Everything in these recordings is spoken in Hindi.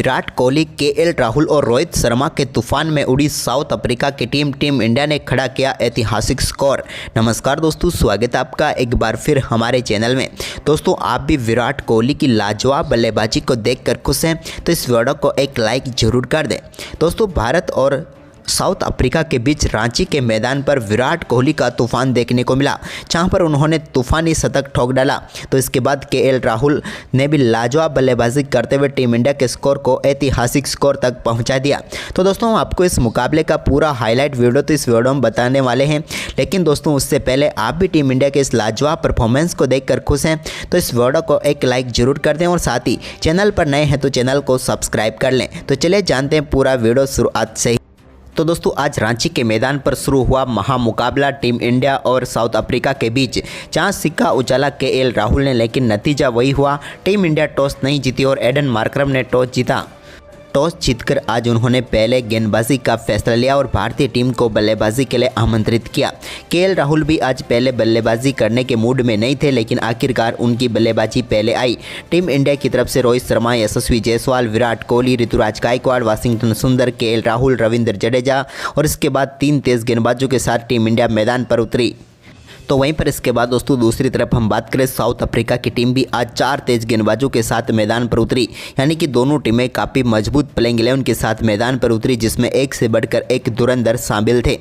विराट कोहली, केएल राहुल और रोहित शर्मा के तूफान में उड़ी साउथ अफ्रीका की टीम इंडिया ने खड़ा किया ऐतिहासिक स्कोर। नमस्कार दोस्तों, स्वागत है आपका एक बार फिर हमारे चैनल में। दोस्तों, आप भी विराट कोहली की लाजवाब बल्लेबाजी को देखकर खुश हैं तो इस वीडियो को एक लाइक जरूर कर दें। दोस्तों, भारत और साउथ अफ्रीका के बीच रांची के मैदान पर विराट कोहली का तूफान देखने को मिला, जहां पर उन्होंने तूफानी शतक ठोक डाला। तो इसके बाद केएल राहुल ने भी लाजवाब बल्लेबाजी करते हुए टीम इंडिया के स्कोर को ऐतिहासिक स्कोर तक पहुंचा दिया। तो दोस्तों, हम आपको इस मुकाबले का पूरा हाईलाइट वीडियो तो इस वीडियो में बताने वाले हैं, लेकिन दोस्तों उससे पहले आप भी टीम इंडिया के इस लाजवाब परफॉर्मेंस को देखकर खुश हैं तो इस वीडियो को एक लाइक जरूर कर दें और साथ ही चैनल पर नए हैं तो चैनल को सब्सक्राइब कर लें। तो चलिए जानते हैं पूरा वीडियो शुरुआत से ही। तो दोस्तों, आज रांची के मैदान पर शुरू हुआ महामुकाबला टीम इंडिया और साउथ अफ्रीका के बीच, जहां सिक्का उछाला केएल राहुल ने, लेकिन नतीजा वही हुआ। टीम इंडिया टॉस नहीं जीती और एडन मार्करम ने टॉस जीता। टॉस जीतकर आज उन्होंने पहले गेंदबाजी का फैसला लिया और भारतीय टीम को बल्लेबाजी के लिए आमंत्रित किया। केएल राहुल भी आज पहले बल्लेबाजी करने के मूड में नहीं थे, लेकिन आखिरकार उनकी बल्लेबाजी पहले आई। टीम इंडिया की तरफ से रोहित शर्मा, यशस्वी जायसवाल, विराट कोहली, ऋतुराज गायकवाड़, वाशिंगटन सुंदर, केएल राहुल, रविंद्र जडेजा और इसके बाद 3 तेज गेंदबाजों के साथ टीम इंडिया मैदान पर उतरी। तो वहीं पर इसके बाद दोस्तों दूसरी तरफ हम बात करें, साउथ अफ्रीका की टीम भी आज 4 तेज गेंदबाजों के साथ मैदान पर उतरी, यानी कि दोनों टीमें काफ़ी मजबूत प्लेइंग 11 के साथ मैदान पर उतरी, जिसमें एक से बढ़कर एक धुरंधर शामिल थे।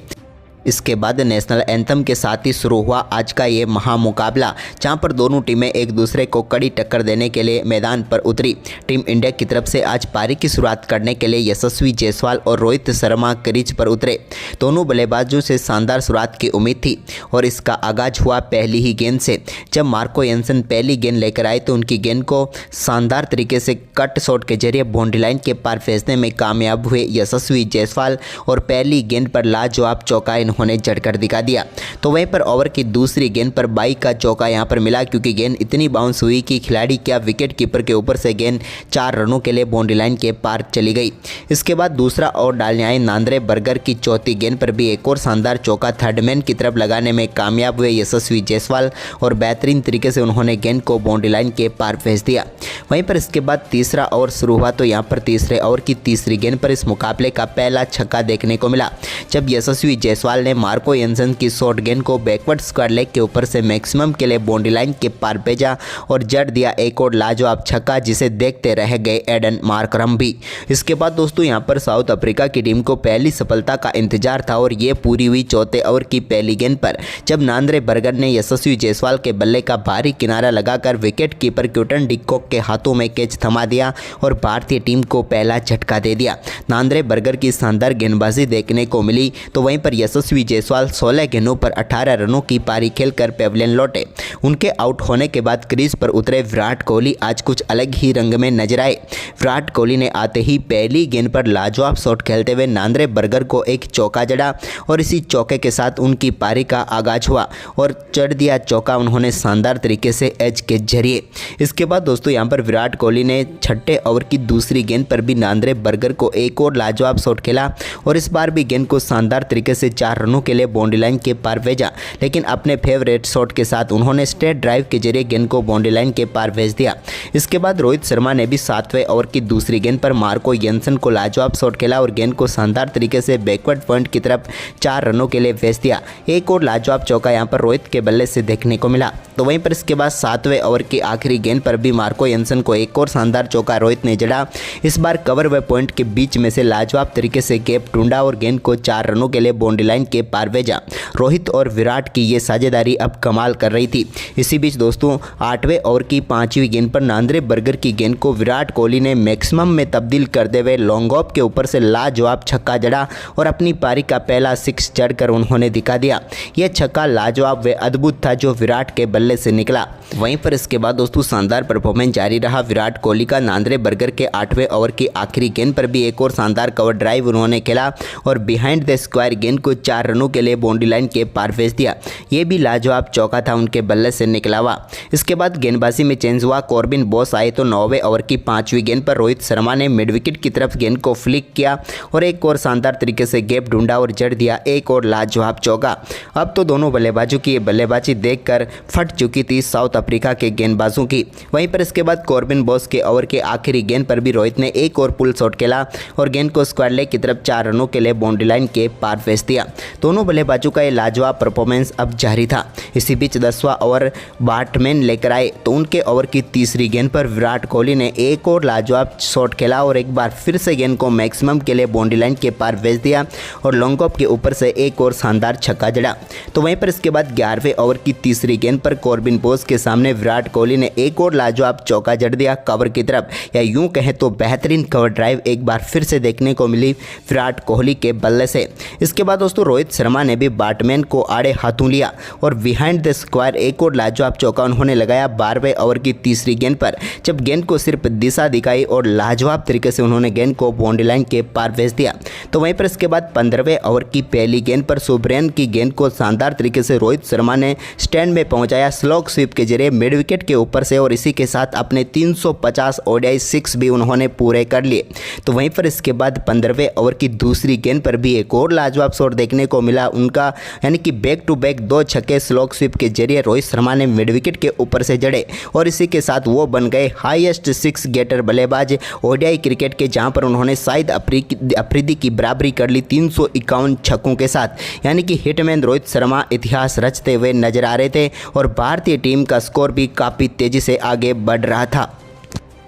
इसके बाद नेशनल एंथम के साथ ही शुरू हुआ आज का ये महामुकाबला, जहां पर दोनों टीमें एक दूसरे को कड़ी टक्कर देने के लिए मैदान पर उतरी। टीम इंडिया की तरफ से आज पारी की शुरुआत करने के लिए यशस्वी जायसवाल और रोहित शर्मा क्रीज पर उतरे। दोनों बल्लेबाजों से शानदार शुरुआत की उम्मीद थी और इसका आगाज हुआ पहली ही गेंद से। जब मार्को एंसन पहली गेंद लेकर आए तो उनकी गेंद को शानदार तरीके से कट शॉट के जरिए बाउंड्री लाइन के पार भेजने में कामयाब हुए यशस्वी जायसवाल और पहली गेंद पर लाजवाब चौका उन्होंने जड़कर दिखा दिया। तो वहीं पर ओवर की दूसरी गेंद पर 22 का चौका यहां पर मिला, क्योंकि गेंद इतनी बाउंस हुई कि खिलाड़ी क्या विकेट कीपर के ऊपर से गेंद 4 रनों के लिए बाउंड्री लाइन के पार चली गई। इसके बाद दूसरा ओवर डालने आए नांद्रे बर्गर की चौथी गेंद पर भी एक और शानदार चौका थर्डमैन की तरफ लगाने में कामयाब हुए यशस्वी जायसवाल और बेहतरीन तरीके से उन्होंने गेंद को बाउंड्री लाइन के पार भेज दिया। वहीं पर इसके बाद तीसरा ओवर शुरू हुआ तो यहाँ पर तीसरे ओवर की तीसरी गेंद पर इस मुकाबले का पहला छक्का देखने को मिला, जब यशस्वी जायसवाल ने मार्को एंसन की शॉर्ट गेंद को बैकवर्ड स्क्वायर लेग के ऊपर से मैक्सिमम के लिए बाउंड्री लाइन के पार भेजा और जड़ दिया एक और लाजवाब छक्का, जिसे देखते रह गए एडन मार्करम भी। इसके बाद दोस्तों यहाँ पर साउथ अफ्रीका की टीम को पहली सफलता का इंतजार था और ये पूरी हुई चौथे ओवर की पहली गेंद पर, जब नांद्रे बर्गर ने यशस्वी जायसवाल के बल्ले का भारी किनारा लगाकर विकेट कीपर क्विंटन डिकॉक के हाथों में कैच थमा दिया और भारतीय टीम को पहला झटका दे दिया। नांद्रे बर्गर की शानदार गेंदबाजी देखने को मिली। तो वहीं पर यशस्वी जायसवाल 16 गेंदों पर 18 रनों की पारी खेलकर पेविलियन लौटे। उनके आउट होने के बाद क्रीज पर उतरे विराट कोहली आज कुछ अलग ही रंग में नजर आए। विराट कोहली ने आते ही पहली गेंद पर लाजवाब शॉट खेलते हुए नांद्रे बर्गर को एक चौका जड़ा और इसी चौके के साथ उनकी पारी का आगाज हुआ और चढ़ दिया चौका उन्होंने शानदार तरीके से एज के जरिए। इसके बाद दोस्तों यहाँ पर विराट कोहली ने छठे ओवर की दूसरी गेंद पर भी नांद्रे बर्गर को एक और लाजवाब शॉट खेला और इस बार भी गेंद को शानदार तरीके से 4 रनों के लिए बाउंड्री लाइन के पार भेजा, लेकिन अपने फेवरेट शॉट के साथ उन्होंने स्ट्रेट ड्राइव के जरिए गेंद को बाउंड्री लाइन के पार भेज दिया। इसके बाद रोहित शर्मा ने भी 7वें ओवर की दूसरी गेंद पर मार्को एंसन को लाजवाब शॉट खेला और गेंद को शानदार तरीके से बैकवर्ड पॉइंट की तरफ 4 रनों के लिए भेज दिया। एक और लाजवाब चौका यहां पर रोहित के बल्ले से देखने को मिला। तो वहीं पर इसके बाद 7वें ओवर की आखिरी गेंद पर भी मार्को एंसन को एक और शानदार चौका रोहित ने जड़ा। इस बार कवर वे पॉइंट के बीच में से लाजवाब तरीके से गैप ढूंढा और गेंद को 4 रनों के लिए बाउंड्री लाइन के पार भेजा। रोहित और विराट की ये साझेदारी अब कमाल कर रही थी। इसी बीच दोस्तों 8वें ओवर की 5वीं गेंद पर नांद्रे बर्गर की गेंद को विराट कोहली ने मैक्सिमम में तब्दील करते हुए लॉन्ग ऑफ के ऊपर से लाजवाब छक्का जड़ा और अपनी पारी का पहला 6 जड़कर उन्होंने दिखा दिया। यह छक्का लाजवाब व अद्भुत था जो विराट के बल्ले से निकला। वहीं पर इसके बाद दोस्तों शानदार परफॉर्मेंस जारी रहा विराट कोहली का। नांद्रे बर्गर के 8वें ओवर की आखिरी गेंद पर भी एक और शानदार कवर ड्राइव उन्होंने खेला और बिहाइंड द स्क्वायर गेंद को 4 4 रनों के लिए बाउंड्री लाइन के पार भेज दिया। ये भी लाजवाब चौका था उनके बल्ले से निकला हुआ। इसके बाद गेंदबाजी में चेंज हुआ, कॉर्बिन बोस आए तो 9वें ओवर की 5वीं गेंद पर रोहित शर्मा ने मिड विकेट की तरफ गेंद को फ्लिक किया और एक और शानदार तरीके से गैप ढूंढा और जड़ दिया एक और लाजवाब चौका। अब तो दोनों बल्लेबाजों की ये बल्लेबाजी देखकर फट चुकी थी साउथ अफ्रीका के गेंदबाजों की। वहीं पर इसके बाद कॉर्बिन बोस के ओवर के आखिरी गेंद पर भी रोहित ने एक और पुल शॉट खेला और गेंद को स्क्वायर लेग की तरफ 4 रनों के लिए बाउंड्री लाइन के पार भेज दिया। दोनों बल्लेबाजों का ये लाजवाब परफॉर्मेंस अब जारी था। इसी बीच 10वां ओवर बैट्समैन लेकर आए तो उनके ओवर की तीसरी गेंद पर विराट कोहली ने एक और लाजवाब शॉट खेला और एक बार फिर से गेंद को मैक्सिमम के लिए बाउंड्री लाइन के पार भेज दिया और लॉन्ग ऑफ के ऊपर से एक और शानदार छक्का जड़ा। तो वहीं पर इसके बाद 11वें ओवर की तीसरी गेंद पर कॉर्बिन बोस के सामने विराट कोहली ने एक और लाजवाब चौका जड़ दिया कवर की तरफ, या यूं कहें तो बेहतरीन कवर ड्राइव एक बार फिर से देखने को मिली विराट कोहली के बल्ले से। इसके बाद दोस्तों रोहित शर्मा ने भी बैट्समैन को आड़े हाथों लिया और बिहाइंड द स्क्वायर एक और लाजवाब चौका उन्होंने लगाया 12वें ओवर की तीसरी गेंद पर, जब गेंद को सिर्फ दिशा दिखाई और लाजवाब तरीके से उन्होंने गेंद को बाउंड्री लाइन के पार भेज दिया। तो वहीं पर इसके बाद 15वें ओवर की पहली गेंद पर सुब्रेन की गेंद को शानदार तरीके से रोहित शर्मा ने स्टैंड में पहुंचाया स्लॉग स्वीप के जरिए मिड विकेट के ऊपर से और इसी के साथ अपने 350 ओडीआई 6 भी उन्होंने पूरे कर लिए। तो वहीं पर इसके बाद 15वें ओवर की दूसरी गेंद पर भी एक और लाजवाब शॉट देखने को मिला उनका, यानी कि बैक टू बैक 2 छक्के स्लॉग स्वीप के जरिए रोहित शर्मा ने मिड विकेट के ऊपर से जड़े और इसी के साथ वो बन गए हाईएस्ट 6 गेटर बल्लेबाज ओडीआई क्रिकेट के, जहां पर उन्होंने शायद अफरीदी की बराबरी कर ली 351 छक्कों के साथ। यानी कि हिटमैन रोहित शर्मा इतिहास रचते हुए नजर आ रहे थे और भारतीय टीम का स्कोर भी काफ़ी तेज़ी से आगे बढ़ रहा था।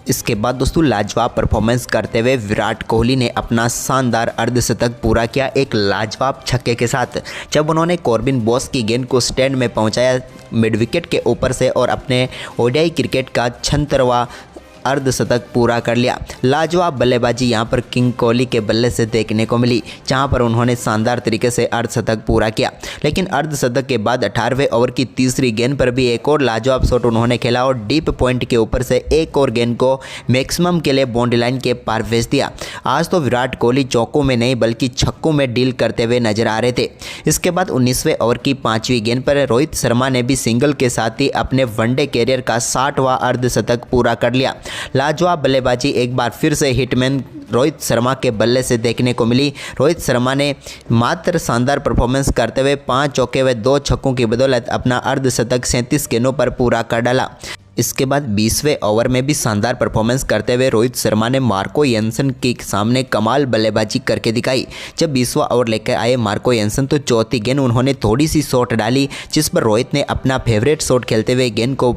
इसके बाद दोस्तों लाजवाब परफॉर्मेंस करते हुए विराट कोहली ने अपना शानदार अर्धशतक पूरा किया एक लाजवाब छक्के के साथ, जब उन्होंने कॉर्बिन बोस की गेंद को स्टैंड में पहुंचाया मिड विकेट के ऊपर से और अपने ओडीआई क्रिकेट का 76वां अर्धशतक पूरा कर लिया। लाजवाब बल्लेबाजी यहां पर किंग कोहली के बल्ले से देखने को मिली, जहां पर उन्होंने शानदार तरीके से अर्धशतक पूरा किया। लेकिन अर्धशतक के बाद 18वें ओवर की तीसरी गेंद पर भी एक और लाजवाब शॉट उन्होंने खेला और डीप पॉइंट के ऊपर से एक और गेंद को मैक्सिमम के लिए बाउंड्री लाइन के पार भेज दिया। आज तो विराट कोहली चौकों में नहीं बल्कि छक्कों में डील करते हुए नजर आ रहे थे। इसके बाद 19वें ओवर की 5वीं गेंद पर रोहित शर्मा ने भी सिंगल के साथ ही अपने वनडे कैरियर का 60वां अर्धशतक पूरा कर लिया। लाजवाब बल्लेबाजी एक बार फिर से हिटमैन रोहित शर्मा के बल्ले से देखने को मिली। रोहित शर्मा ने मात्र शानदार परफॉर्मेंस करते हुए 5 चौके व 2 छक्कों की बदौलत अपना अर्धशतक 37 गेंदों पर पूरा कर डाला। इसके बाद 20वें ओवर में भी शानदार परफॉर्मेंस करते हुए रोहित शर्मा ने मार्को येंसन के सामने कमाल बल्लेबाजी करके दिखाई। जब 20वां ओवर लेकर आए मार्को येंसन तो चौथी गेंद उन्होंने थोड़ी सी शॉट डाली, जिस पर रोहित ने अपना फेवरेट शॉट खेलते हुए गेंद को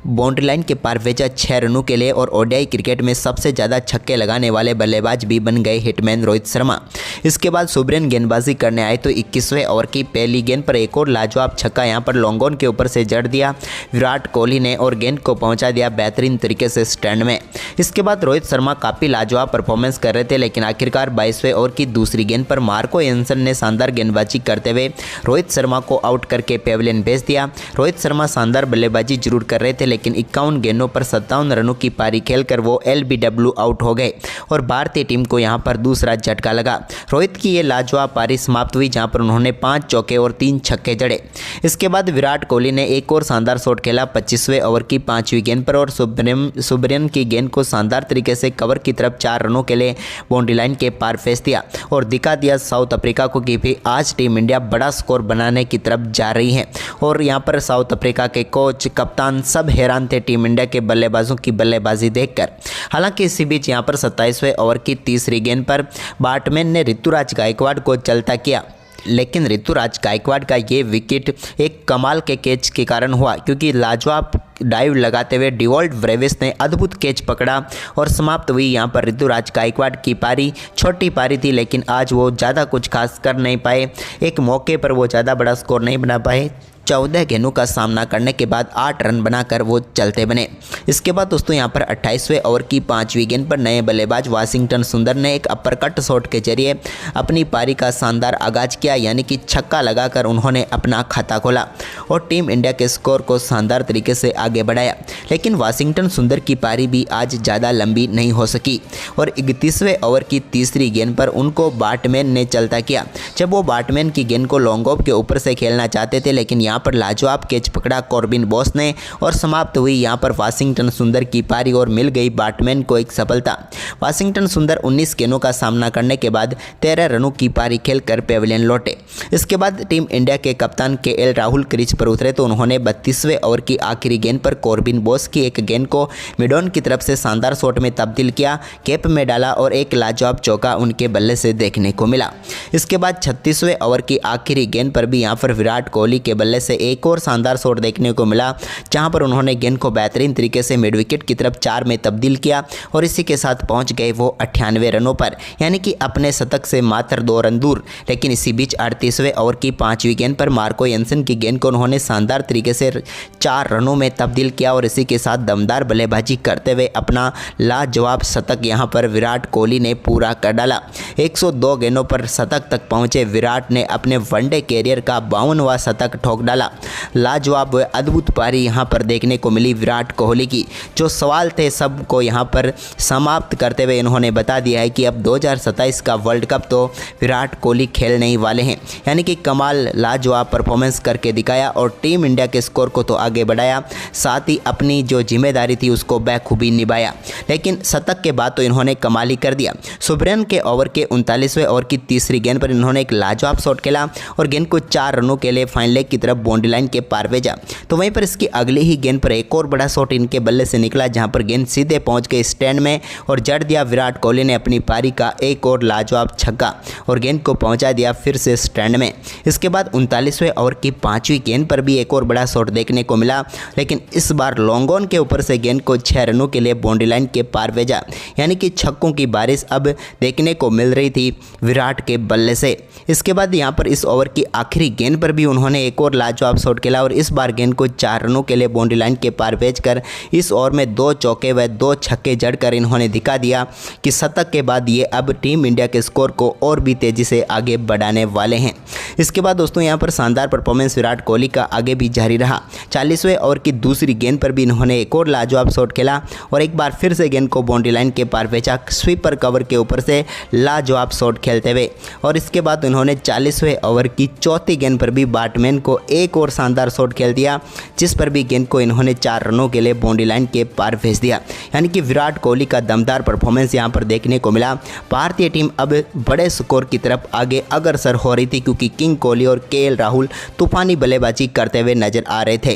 बाउंड्री लाइन के पार भेजा 6 रनों के लिए और ओडीआई क्रिकेट में सबसे ज़्यादा छक्के लगाने वाले बल्लेबाज भी बन गए हिटमैन रोहित शर्मा। इसके बाद सुब्रेन गेंदबाजी करने आए तो 21वें ओवर की पहली गेंद पर एक और लाजवाब छक्का यहाँ पर लॉन्ग ऑन के ऊपर से जड़ दिया विराट कोहली ने और गेंद को पहुंचा दिया बेहतरीन तरीके से स्टैंड में। इसके बाद रोहित शर्मा काफ़ी लाजवाब परफॉर्मेंस कर रहे थे, लेकिन आखिरकार 22वें ओवर की दूसरी गेंद पर मार्को येंसन ने शानदार गेंदबाजी करते हुए रोहित शर्मा को आउट करके पेविलियन भेज दिया। रोहित शर्मा शानदार बल्लेबाजी जरूर कर रहे थे, लेकिन 51 गेंदों पर 57 रनों की पारी खेलकर वो LBW आउट हो गए और भारतीय टीम को यहां पर दूसरा झटका लगा। रोहित की ये लाजवाब पारी समाप्त हुई, जहां पर उन्होंने 5 चौके और 3 छक्के जड़े। इसके बाद विराट कोहली ने एक और शानदार शॉट खेला 25वें ओवर की 5वीं गेंद पर और सुब्रेन की गेंद को शानदार तरीके से कवर की तरफ 4 रनों के लिए बाउंड्री लाइन के पार फेंस दिया और दिखा दिया साउथ अफ्रीका को कि भी आज टीम इंडिया बड़ा स्कोर बनाने की तरफ जा रही है। और यहां पर साउथ अफ्रीका के कोच, कप्तान सब हैरान थे टीम इंडिया के बल्लेबाजों की बल्लेबाजी देखकर। हालांकि इसी बीच यहां पर 27वें ओवर की तीसरी गेंद पर बैट्समैन ने ऋतुराज गायकवाड़ को चलता किया, लेकिन ऋतुराज गायकवाड़ का ये विकेट एक कमाल के कैच के कारण हुआ, क्योंकि लाजवाब डाइव लगाते हुए डिवॉल्ट ब्रेविस ने अद्भुत कैच पकड़ा और समाप्त हुई यहां पर ऋतुराज गायकवाड़ की पारी। छोटी पारी थी, लेकिन आज वो ज़्यादा कुछ खास कर नहीं पाए, एक मौके पर वो ज़्यादा बड़ा स्कोर नहीं बना पाए। 14 गेंदों का सामना करने के बाद 8 रन बनाकर वो चलते बने। इसके बाद दोस्तों यहाँ पर 28वें ओवर की 5वीं गेंद पर नए बल्लेबाज वाशिंगटन सुंदर ने एक अपर शॉट के जरिए अपनी पारी का शानदार आगाज किया, यानी कि छक्का लगाकर उन्होंने अपना खाता खोला और टीम इंडिया के स्कोर को शानदार तरीके से आगे बढ़ाया। लेकिन वाशिंगटन सुंदर की पारी भी आज ज़्यादा लंबी नहीं हो सकी और 31वें ओवर की तीसरी गेंद पर उनको बैट्समैन ने चलता किया। जब वो बैट्समैन की गेंद को लॉन्ग ऑफ के ऊपर से खेलना चाहते थे, लेकिन यहाँ पर लाजवाब कैच पकड़ा कॉर्बिन बॉस ने और समाप्त हुई यहाँ पर वाशिंगटन सुंदर की पारी और मिल गई बैट्समैन को एक सफलता। वाशिंगटन सुंदर 19 गेंदों का सामना करने के बाद 13 रनों की पारी खेलकर पेविलियन लौटे। इसके बाद टीम इंडिया के कप्तान केएल राहुल क्रीज पर उतरे तो उन्होंने 32वें ओवर की आखिरी गेंद पर कॉर्बिन बॉस की एक गेंद को मिडॉन की तरफ से शानदार शॉट में तब्दील किया, कैप में डाला और एक लाजवाब चौका उनके बल्ले से देखने को मिला। इसके बाद 36वें ओवर की आखिरी गेंद पर भी यहाँ पर विराट कोहली के बल्ले से एक और शानदार शॉट देखने को मिला, जहाँ पर उन्होंने गेंद को बेहतरीन तरीके से मिड विकेट की तरफ 4 में तब्दील किया और इसी के साथ पहुँच गए वो 98 रनों पर, यानी कि अपने शतक से मात्र 2 रन दूर। लेकिन इसी बीच 38वें ओवर की 5वीं गेंद पर मार्को यंसन की गेंद को उन्होंने शानदार तरीके से 4 रनों में तब्दील किया और इसी के साथ दमदार बल्लेबाजी करते हुए अपना लाजवाब शतक यहां पर विराट कोहली ने पूरा कर डाला। 102 गेंदों पर शतक तक पहुंचे विराट ने अपने वनडे कैरियर का 52वां शतक ठोक डाला। लाजवाब व अद्भुत पारी यहां पर देखने को मिली विराट कोहली की। जो सवाल थे सबको यहां पर समाप्त करते हुए इन्होंने बता दिया है कि अब 2027 का वर्ल्ड कप तो विराट कोहली खेलने ही वाले हैं, यानी कि कमाल लाजवाब परफॉर्मेंस करके दिखाया और टीम इंडिया के स्कोर को तो आगे बढ़ाया, साथ ही अपनी जो जिम्मेदारी थी उसको बखूबी निभाया। लेकिन शतक के बाद तो इन्होंने कमाल ही कर दिया। सुब्रन के ओवर के 39वें ओवर की तीसरी गेंद पर इन्होंने एक लाजवाब शॉट खेला और गेंद को 4 रनों के लिए फाइन लेग की तरफ बाउंड्री लाइन के पार भेजा। तो वहीं पर इसकी अगली ही गेंद पर एक और बड़ा शॉट इनके बल्ले से निकला, जहां पर गेंद सीधे पहुंच गई स्टैंड में और जड़ दिया विराट कोहली ने अपनी पारी का एक और लाजवाब छक्का और गेंद को पहुंचा दिया फिर से स्टैंड में। इसके बाद 39वें ओवर की 5वीं गेंद पर भी एक और बड़ा शॉट देखने को मिला, लेकिन इस बार लॉन्ग ऑन के ऊपर से गेंद को 6 रनों के लिए बाउंड्री लाइन के पार भेजा, यानी कि छक्कों की बारिश अब देखने को मिल रही थी विराट के बल्ले से। इसके बाद यहां पर इस ओवर की आखिरी गेंद पर भी उन्होंने एक और लाजवाब शॉट खेला और इस बार गेंद को 4 रनों के लिए बाउंड्री लाइन के पार भेजकर इस ओवर में 2 चौके व 2 छक्के जड़कर इन्होंने दिखा दिया कि शतक के बाद ये अब टीम इंडिया के स्कोर को और भी तेजी से आगे बढ़ाने वाले हैं। इसके बाद दोस्तों यहाँ पर शानदार परफॉर्मेंस विराट कोहली का आगे भी जारी रहा। 40वें ओवर की दूसरी गेंद पर भी इन्होंने एक और लाजवाब शॉट खेला और एक बार फिर से गेंद को बाउंड्री लाइन के पार भेजा स्वीपर कवर के ऊपर से लाजवाब शॉट खेलते हुए। और इसके बाद उन्होंने 40वें ओवर की चौथी गेंद पर भी बैट्समैन को एक और शानदार शॉट खेल दिया, जिस पर भी गेंद को इन्होंने 4 रनों के लिए बाउंड्री लाइन के पार भेज दिया। यानी कि विराट कोहली का दमदार परफॉर्मेंस यहाँ पर देखने को मिला। भारतीय टीम अब बड़े स्कोर की तरफ आगे अग्रसर हो रही थी, क्योंकि किंग कोहली और केएल राहुल तूफानी बल्लेबाजी करते हुए नजर आ रहे थे।